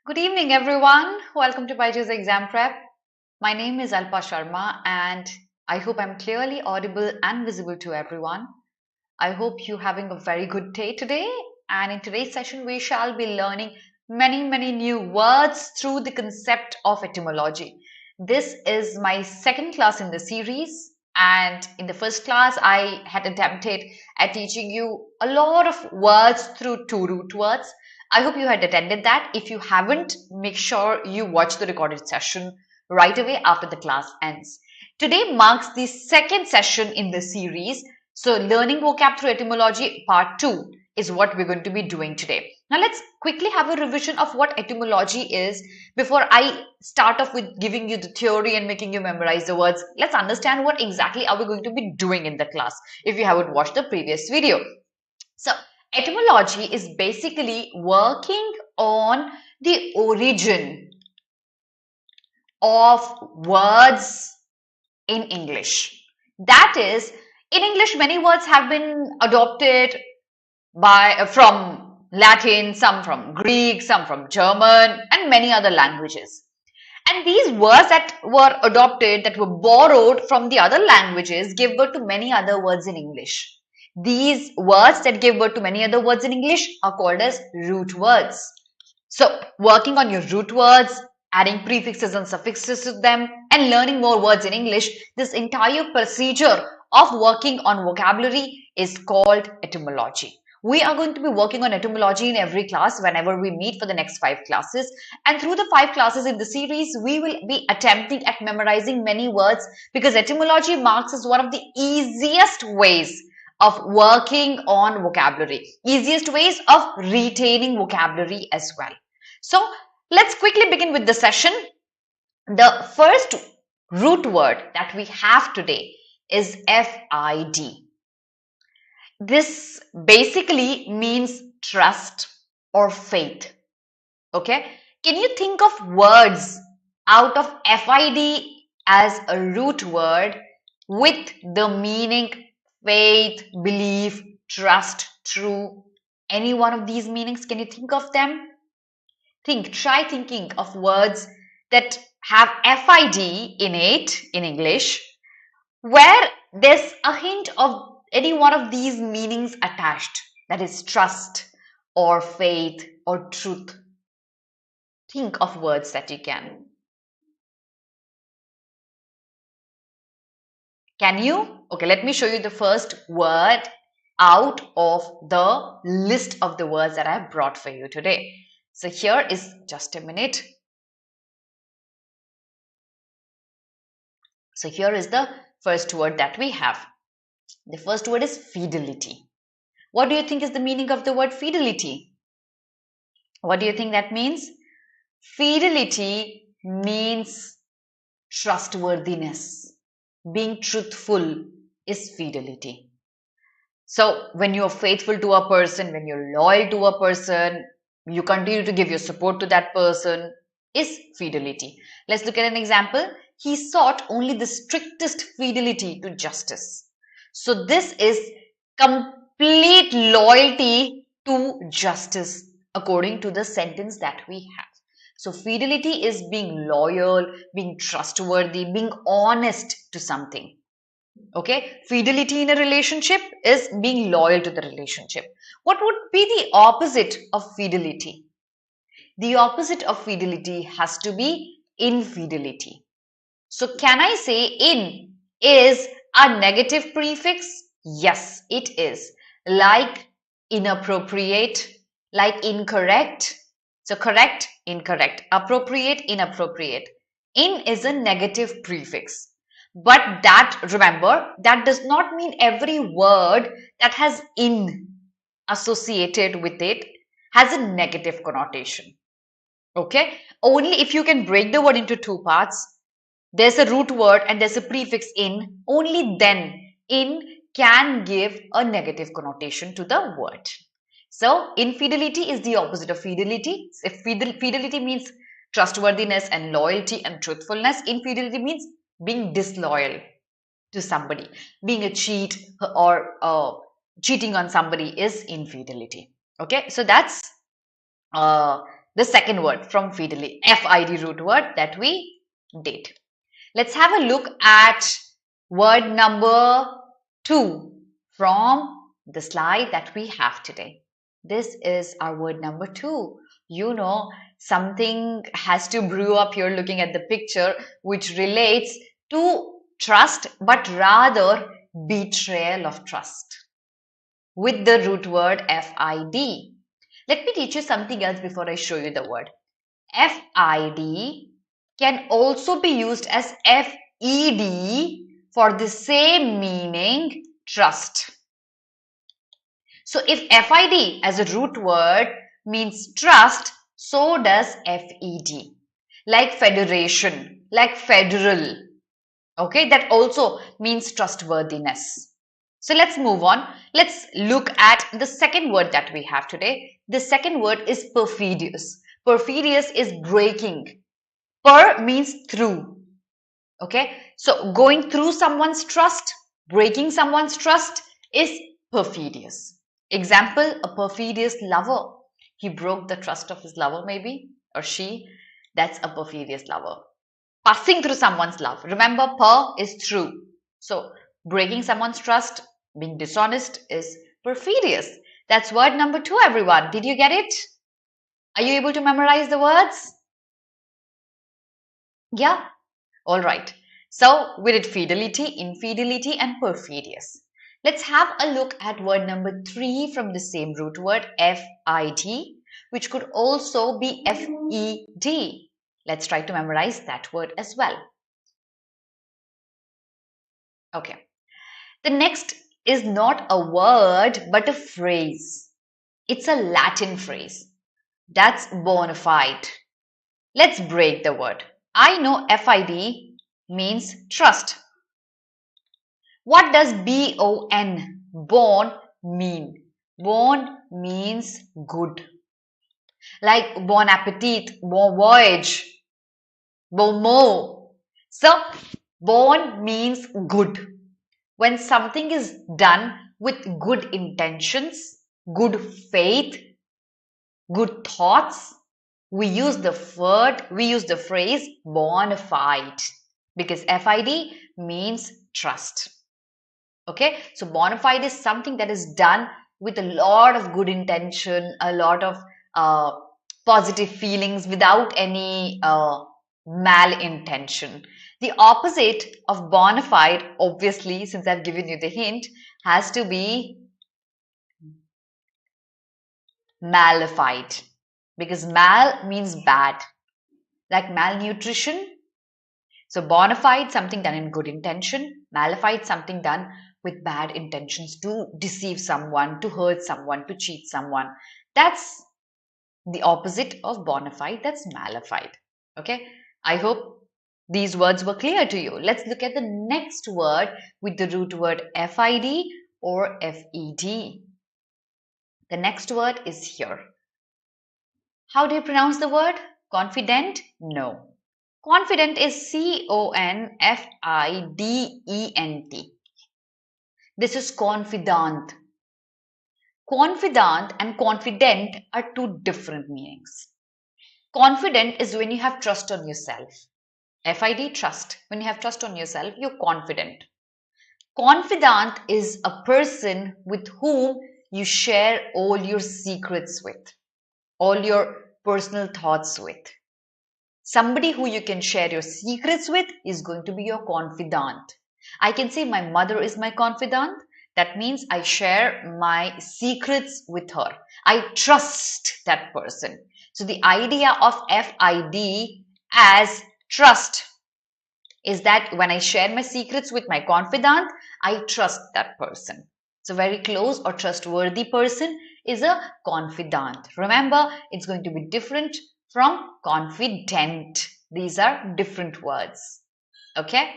Good evening, everyone. Welcome to BYJU'S Exam Prep. My name is Alpa Sharma, and I hope I'm clearly audible and visible to everyone. I hope you're having a very good day today. And in today's session, we shall be learning many new words through the concept of etymology. This is my second class in the series. And in the first class, I had attempted at teaching you a lot of words through two root words. I hope you had attended that. If you haven't, make sure you watch the recorded session right away after the class ends. Today marks the second session in the series. So learning vocab through etymology part 2 is what we're going to be doing today. Now let's quickly have a revision of what etymology is before I start off with giving you the theory and making you memorize the words. Let's understand what exactly are we going to be doing in the class if you haven't watched the previous video. So etymology is basically working on the origin of words in English. That is, in English, many words have been adopted from Latin, some from Greek, some from German, and many other languages. And these words that were adopted, that were borrowed from the other languages, gave birth to many other words in English. These words that give birth to many other words in English are called as root words. So, working on your root words, adding prefixes and suffixes to them, and learning more words in English, this entire procedure of working on vocabulary is called etymology. We are going to be working on etymology in every class whenever we meet for the next 5 classes. And through the 5 classes in the series, we will be attempting at memorizing many words because etymology marks as one of the easiest ways of working on vocabulary, easiest ways of retaining vocabulary as well. So let's quickly begin with the session. The first root word that we have today is FID. This basically means trust or faith. Okay? Can you think of words out of FID as a root word with the meaning faith, belief, trust, true? Any one of these meanings? Can you think of them? Try thinking of words that have FID in it in English, where there's a hint of any one of these meanings attached, that is trust or faith or truth. Think of words that you can. Can you? Okay, let me show you the first word out of the list of the words that I have brought for you today. So here is, just a minute. So here is the first word that we have. The first word is fidelity. What do you think is the meaning of the word fidelity? What do you think that means? Fidelity means trustworthiness. Being truthful is fidelity. So when you are faithful to a person, when you're loyal to a person, you continue to give your support to that person, is fidelity. Let's look at an example. He sought only the strictest fidelity to justice. So this is complete loyalty to justice according to the sentence that we have. So fidelity is being loyal, being trustworthy, being honest to something. Okay, fidelity in a relationship is being loyal to the relationship. What would be the opposite of fidelity? The opposite of fidelity has to be infidelity. So can I say in is a negative prefix? Yes, it is. Like inappropriate, like incorrect. So correct, incorrect, appropriate, inappropriate. In is a negative prefix. But that, remember, that does not mean every word that has in associated with it has a negative connotation. Okay? Only if you can break the word into 2 parts, there's a root word and there's a prefix in, only then in can give a negative connotation to the word. So, infidelity is the opposite of fidelity. If fidelity means trustworthiness and loyalty and truthfulness, infidelity means being disloyal to somebody. Being a cheat or cheating on somebody is infidelity. Okay, so that's the second word from Fidelity, FID root word that we did. Let's have a look at word number 2 from the slide that we have today. This is our word number 2. You know, something has to brew up here looking at the picture which relates to trust, but rather betrayal of trust with the root word FID. Let me teach you something else before I show you the word. FID can also be used as FED for the same meaning, trust. So if FID as a root word means trust, so does FED. Like federation, like federal. Okay, that also means trustworthiness. So let's move on. Let's look at the second word that we have today. The second word is perfidious. Perfidious is breaking. Per means through. Okay, so going through someone's trust, breaking someone's trust is perfidious. Example, a perfidious lover. He broke the trust of his lover, maybe, or she. That's a perfidious lover. Passing through someone's love. Remember, per is through. So breaking someone's trust, being dishonest is perfidious. That's word number 2, everyone. Did you get it? Are you able to memorize the words? Yeah? Alright. So we did fidelity, infidelity and perfidious. Let's have a look at word number 3 from the same root word, FID, which could also be FED. Let's try to memorize that word as well. Okay. The next is not a word but a phrase. It's a Latin phrase. That's Bonafide. Let's break the word. I know FID means trust. What does BON, bon, mean? Bon means good. Like bon appetit, bon voyage, bon mot. So, bon means good. When something is done with good intentions, good faith, good thoughts, we use the phrase bonafide, because FID means trust. Okay, so bonafide is something that is done with a lot of good intention, a lot of positive feelings without any malintention. The opposite of bonafide, obviously, since I've given you the hint, has to be malified, because mal means bad, like malnutrition. So bonafide, something done in good intention. Malified, something done with bad intentions, to deceive someone, to hurt someone, to cheat someone. That's the opposite of bonafide. That's malified. Okay, I hope these words were clear to you. Let's look at the next word with the root word FID or FED. The next word is here. How do you pronounce the word? Confident? No. Confident is CONFIDENT. This is confidant. Confidant and confident are two different meanings. Confident is when you have trust on yourself. FID, trust. When you have trust on yourself, you're confident. Confidant is a person with whom you share all your secrets with, all your personal thoughts with. Somebody who you can share your secrets with is going to be your confidant. I can say my mother is my confidant. That means I share my secrets with her. I trust that person. So the idea of FID as trust is that when I share my secrets with my confidant, I trust that person. So very close or trustworthy person is a confidant. Remember, it's going to be different from confident. These are different words. Okay,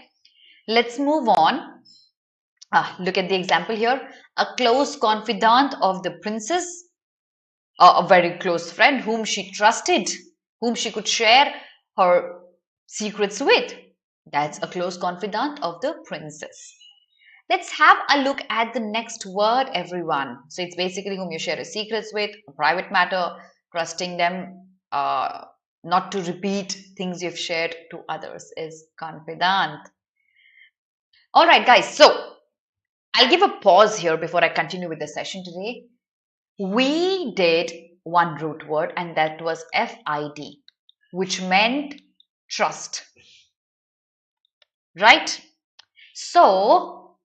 let's move on. Look at the example here. A close confidant of the princess, a very close friend whom she trusted, whom she could share her secrets with. That's a close confidant of the princess. Let's have a look at the next word, everyone. So it's basically whom you share your secrets with, a private matter, trusting them, not to repeat things you've shared to others is confidant. All right, guys. So I'll give a pause here before I continue with the session today. We did one root word, and that was FID, which meant trust. Right? So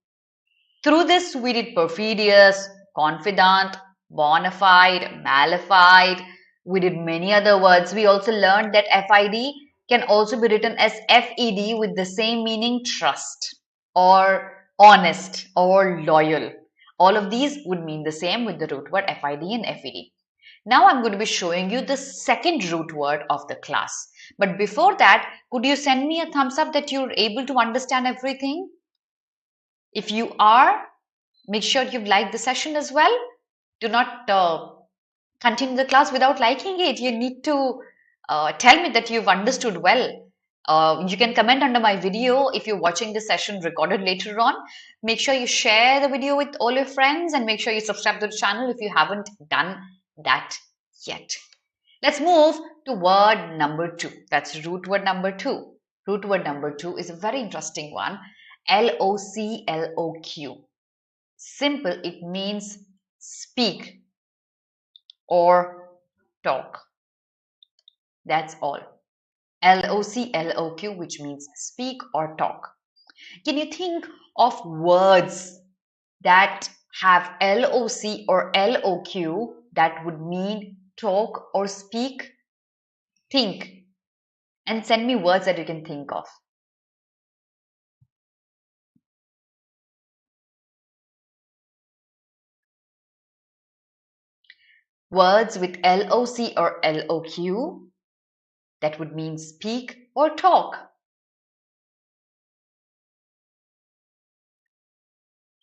through this, we did perfidious, confidant, bonafide, malafide. We did many other words. We also learned that FID can also be written as FED with the same meaning, trust or honest or loyal. All of these would mean the same with the root word FID and FED. Now I'm going to be showing you the second root word of the class. But before that, could you send me a thumbs up that you're able to understand everything? If you are, make sure you've liked the session as well. Do not continue the class without liking it. You need to tell me that you've understood well. You can comment under my video if you're watching this session recorded later on. Make sure you share the video with all your friends and make sure you subscribe to the channel if you haven't done that yet. Let's move to word number 2. That's root word number 2. Root word number 2 is a very interesting one. LOCLOQ. Simple, it means speak or talk. That's all. LOCLOQ, which means speak or talk. Can you think of words that have LOC or LOQ that would mean talk or speak? Think and send me words that you can think of. Words with LOC or LOQ that would mean speak or talk.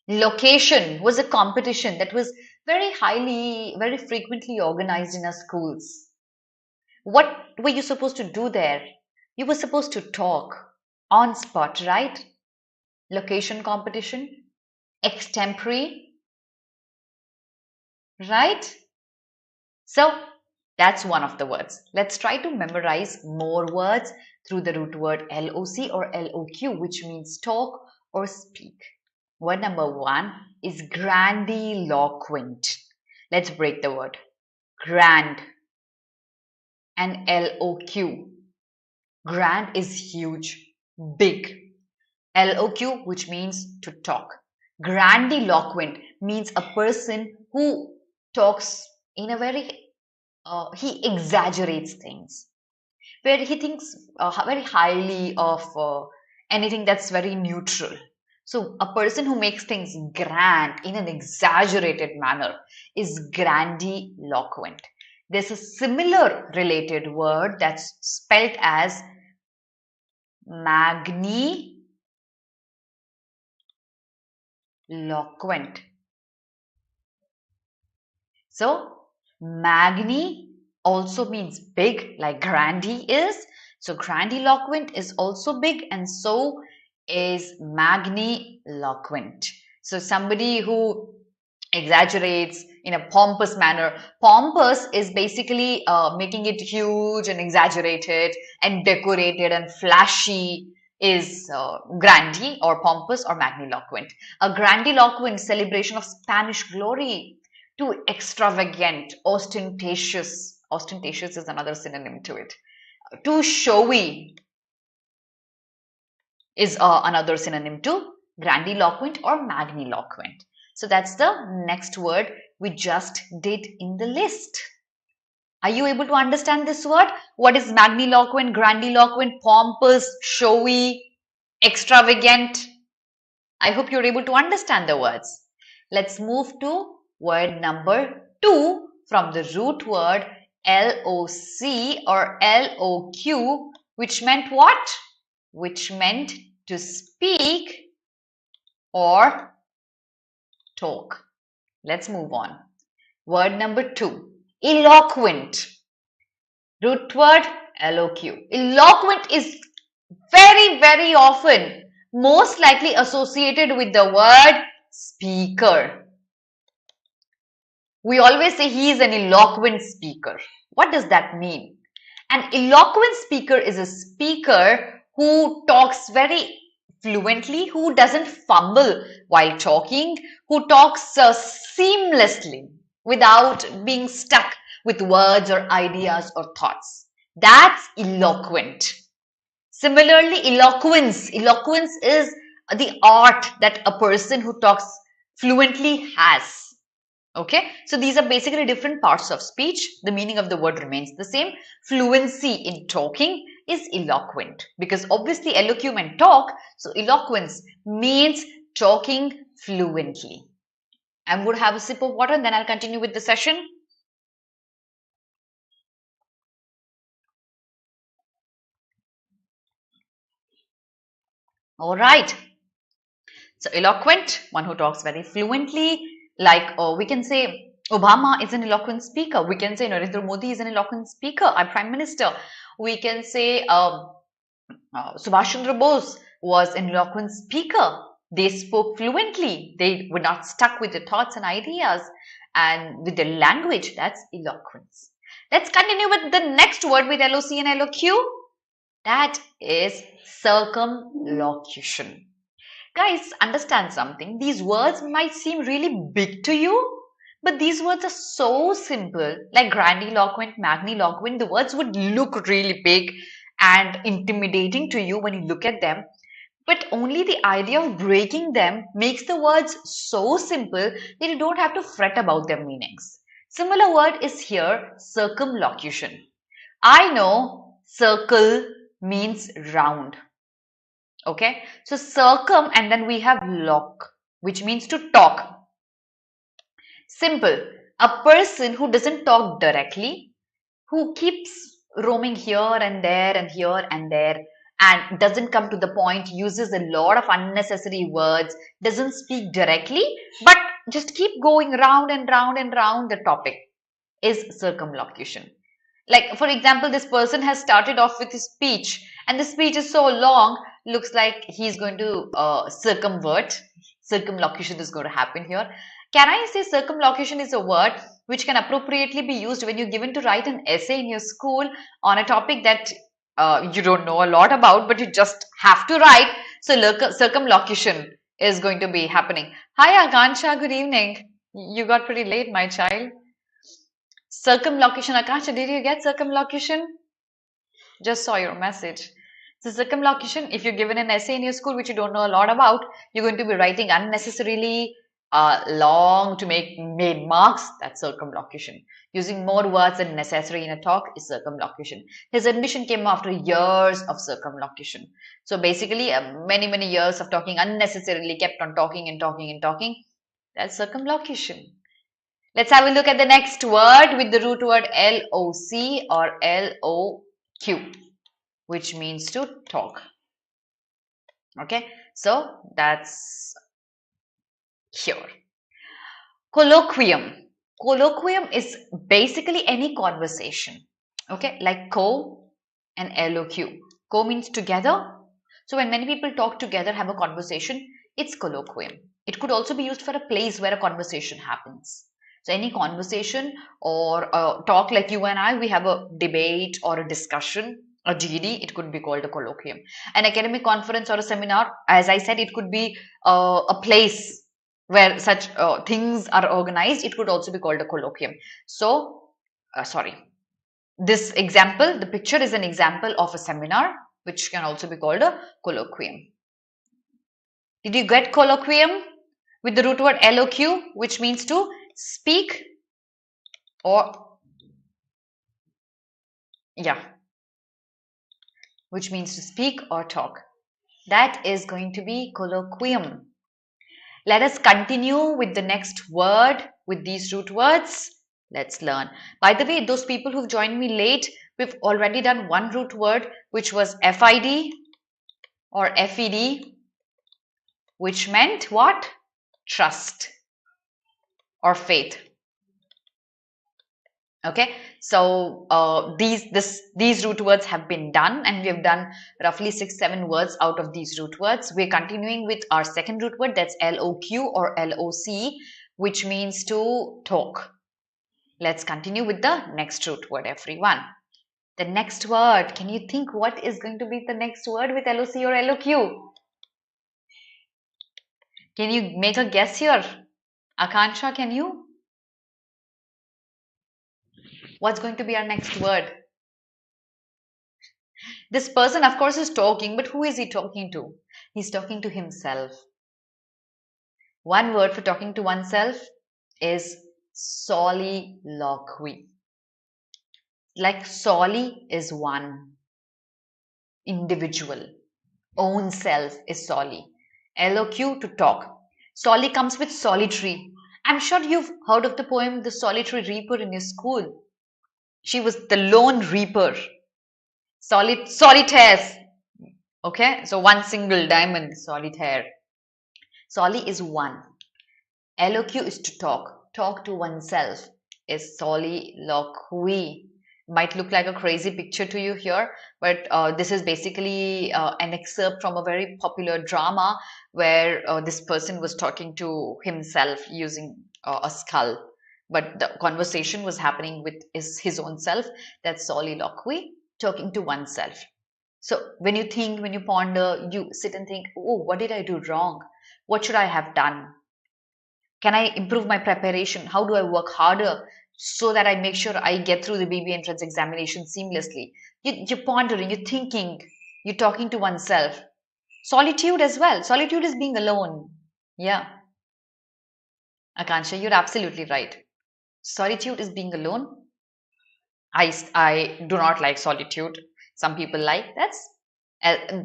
Location was a competition that was very frequently organized in our schools. What were you supposed to do there? You were supposed to talk on spot, right? Location competition, extempore, right? So that's one of the words. Let's try to memorize more words through the root word LOC or LOQ, which means talk or speak. Word number 1 is grandiloquent. Let's break the word. Grand and LOQ. Grand is huge, big. LOQ, which means to talk. Grandiloquent means a person who talks in a very, he exaggerates things, where he thinks very highly of anything that's very neutral. So a person who makes things grand in an exaggerated manner is grandiloquent. There's a similar related word that's spelled as magniloquent. So magni also means big, like grandi is. So grandiloquent is also big, and so is magniloquent. So somebody who exaggerates in a pompous manner. Pompous is basically making it huge and exaggerated and decorated and flashy is grandi or pompous or magniloquent. A grandiloquent celebration of Spanish glory. Too extravagant, ostentatious. Ostentatious is another synonym to it. Too showy is another synonym to grandiloquent or magniloquent. So that's the next word we just did in the list. Are you able to understand this word? What is magniloquent, grandiloquent, pompous, showy, extravagant? I hope you're able to understand the words. Let's move to word number 2 from the root word LOC or LOQ, which meant what? Which meant to speak or talk. Let's move on. Word number 2, eloquent. Root word LOQ. Eloquent is very often most likely associated with the word speaker. We always say he is an eloquent speaker. What does that mean? An eloquent speaker is a speaker who talks very fluently, who doesn't fumble while talking, who talks seamlessly without being stuck with words or ideas or thoughts. That's eloquent. Similarly, eloquence. Eloquence is the art that a person who talks fluently has. Okay, so these are basically different parts of speech. The meaning of the word remains the same. Fluency in talking is eloquent because obviously eloquent and talk. So eloquence means talking fluently. I'm going to have a sip of water and then I'll continue with the session. All right. So eloquent, one who talks very fluently, like we can say Obama is an eloquent speaker. We can say Narendra Modi is an eloquent speaker, our Prime Minister. We can say Subhash Chandra Bose was an eloquent speaker. They spoke fluently. They were not stuck with their thoughts and ideas and with their language. That's eloquence. Let's continue with the next word with LOC and LOQ. That is circumlocution. Guys, understand something. These words might seem really big to you, but these words are so simple, like grandiloquent, magniloquent. The words would look really big and intimidating to you when you look at them, but only the idea of breaking them makes the words so simple that you don't have to fret about their meanings. Similar word is here, circumlocution. I know circle means round. Okay, so circum and then we have lock, which means to talk. Simple. A person who doesn't talk directly, who keeps roaming here and there and here and there and doesn't come to the point, uses a lot of unnecessary words, doesn't speak directly, but just keep going round and round and round the topic is circumlocution. Like, for example, this person has started off with his speech and the speech is so long, looks like he's going to circumvert. Circumlocution is going to happen here. Can I say circumlocution is a word which can appropriately be used when you're given to write an essay in your school on a topic that you don't know a lot about, but you just have to write. So circumlocution is going to be happening. Hi Akansha, good evening. You got pretty late, my child. Circumlocution, Akansha, did you get circumlocution? Just saw your message. So circumlocution, if you're given an essay in your school which you don't know a lot about, you're going to be writing unnecessarily long to make made marks. That's circumlocution. Using more words than necessary in a talk is circumlocution. His admission came after years of circumlocution. So basically, many years of talking unnecessarily, kept on talking and talking and talking. That's circumlocution. Let's have a look at the next word with the root word LOC or LOQ, which means to talk. Okay, so that's here. Colloquium. Colloquium is basically any conversation. Okay, like co and LOQ. Co means together. So when many people talk together, have a conversation, it's colloquium. It could also be used for a place where a conversation happens. So any conversation or a talk like you and I, we have a debate or a discussion, a GD, it could be called a colloquium. An academic conference or a seminar, as I said, it could be a place where such things are organized. It could also be called a colloquium. So, this example, the picture is an example of a seminar, which can also be called a colloquium. Did you get colloquium with the root word LOQ, which means to speak or, which means to speak or talk. That is going to be colloquium. Let us continue with the next word with these root words. Let's learn. By the way, those people who've joined me late, we've already done one root word, which was FID or FED, which meant what? Trust or faith. Okay, so these root words have been done, and we have done roughly 6-7 words out of these root words. We're continuing with our second root word, that's LOQ or LOC, which means to talk. Let's continue with the next root word, everyone. The next word. Can you think what is going to be the next word with LOC or LOQ? Can you make a guess here? Akansha, can you? What's going to be our next word? This person, of course, is talking, but who is he talking to? He's talking to himself. One word for talking to oneself is soliloquy. Like soli is one, individual, own self is soli. LOQ, to talk. Soli comes with solitary. I'm sure you've heard of the poem The Solitary Reaper in your school. She was the lone reaper. Solitaires. Okay, so one single diamond, solitaire. Soli is one. LOQ is to talk. Talk to oneself is soliloquy. Might look like a crazy picture to you here, but this is basically an excerpt from a very popular drama where this person was talking to himself using a skull. But the conversation was happening with his own self. That's soliloquy, talking to oneself. So when you think, when you ponder, you sit and think, oh, what did I do wrong? What should I have done? Can I improve my preparation? How do I work harder so that I make sure I get through the BBA entrance examination seamlessly? You're pondering, you're thinking, you're talking to oneself. Solitude as well. Solitude is being alone. Yeah. Akansha, you're absolutely right. Solitude is being alone. I do not like solitude. Some people like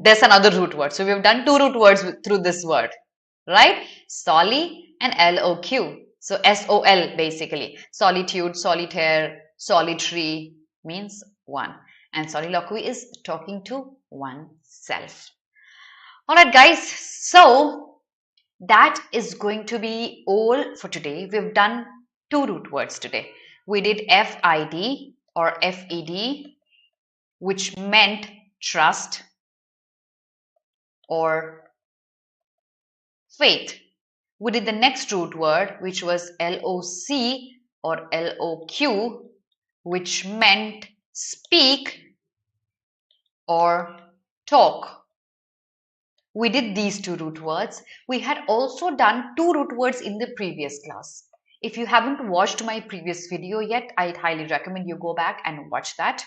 there's another root word. So we've done two root words through this word, right? Soli and LOQ. So SOL basically. Solitude, solitaire, solitary means one. And soliloquy is talking to oneself. Alright guys, so that is going to be all for today. We've done two root words today. We did FID or FED, which meant trust or faith. We did the next root word, which was LOC or LOQ, which meant speak or talk. We did these two root words. We had also done two root words in the previous class. If you haven't watched my previous video yet, I'd highly recommend you go back and watch that.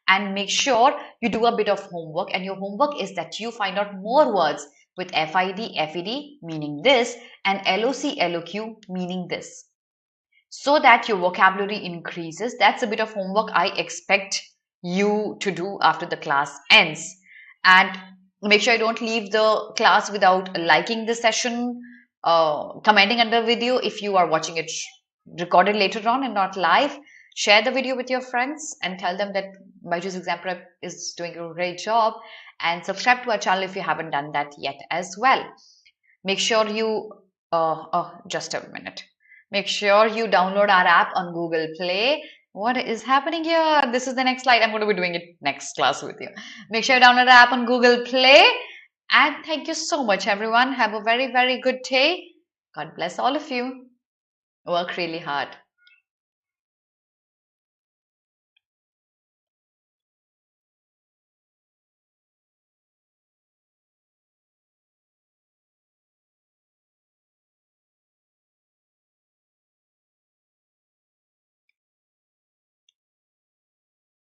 And make sure you do a bit of homework. And your homework is that you find out more words with FID, FED meaning this and LOC, LOQ meaning this, so that your vocabulary increases. That's a bit of homework I expect you to do after the class ends. And make sure you don't leave the class without liking the session, commenting under the video if you are watching it recorded later on and not live. Share the video with your friends and tell them that BYJU'S Exam Prep is doing a great job, and subscribe to our channel if you haven't done that yet as well. Make sure you, just a minute. Make sure you download our app on Google Play. What is happening here? This is the next slide. I'm going to be doing it next class with you. Make sure you download the app on Google Play. And thank you so much, everyone. Have a very, very good day. God bless all of you. Work really hard.